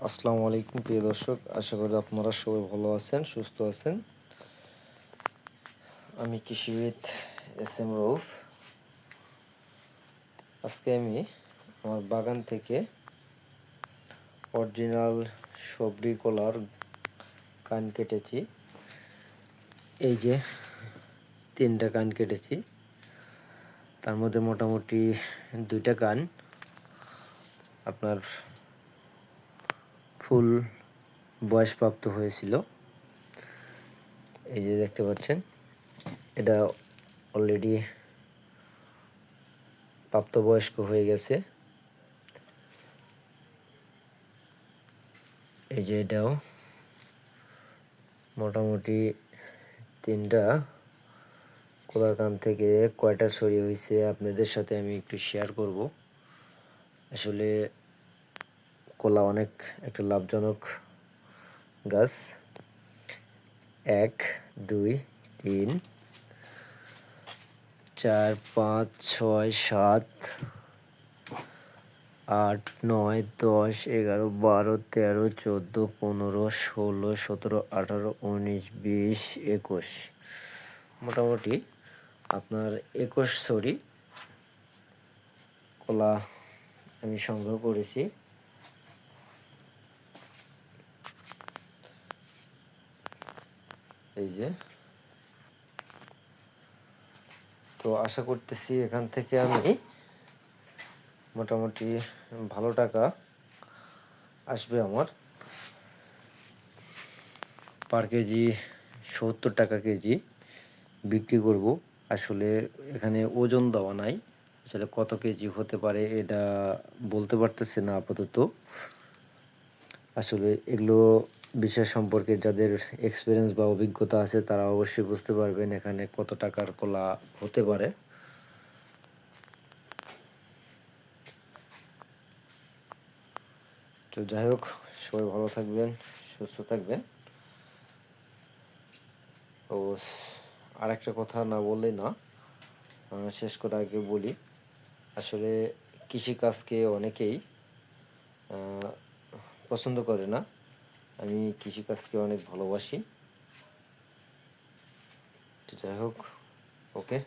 আসসালামু আলাইকুম প্রিয় দর্শক, আশা করি আপনারা সবাই ভালো আছেন, সুস্থ আছেন। আমি কৃষিবিদ এস এম রউফ। আজকে আমি আমার বাগান থেকে অরিজিনাল সবরি কলার কান কেটেছি। এই যে 3টা কান কেটেছি, তার মধ্যে মোটামুটি 2টা কান আপনার ফুল বয়সপ্রাপ্ত হয়েছিল। এই যে দেখতে পাচ্ছেন, এটা অলরেডি প্রাপ্তবয়স্ক হয়ে গেছে। এই যে এটাও মোটামুটি 3টা কলার কান থেকে কয়টা ছড়ি হয়েছে আপনাদের সাথে আমি একটু শেয়ার করব। আসলে কলা অনেক একটা লাভজনক গাছ। 1 2 3 4 5 6 7 8 9 10 11 12 13 14 15 16 17 18 19 20 21, মোটামুটি আপনার 21 ছড়ি কলা আমি সংগ্রহ করেছি। এই যে, তো আশা করতেছি এখান থেকে আমি মোটামুটি ভালো টাকা আসবে আমার। পার কেজি 70 টাকা কেজি বিক্রি করব। আসলে এখানে ওজন দেওয়া নাই, আসলে কত কেজি হতে পারে এটা বলতে পারতেছি না আপাতত। আসলে এগুলো বিষয় সম্পর্কে যাদের এক্সপিরিয়েন্স বা অভিজ্ঞতা আছে তারা অবশ্যই বুঝতে পারবেন এখানে কত টাকার কলা হতে পারে। তো যাই হোক, সবাই ভালো থাকবেন, সুস্থ থাকবেন। ও আর একটা কথা না বললেই না, শেষ করার আগে বলি, আসলে কৃষিকাজকে অনেকেই পছন্দ করে না। আমি কৃষিকাজকে অনেক ভালোবাসি। তো যাই হোক, ওকে।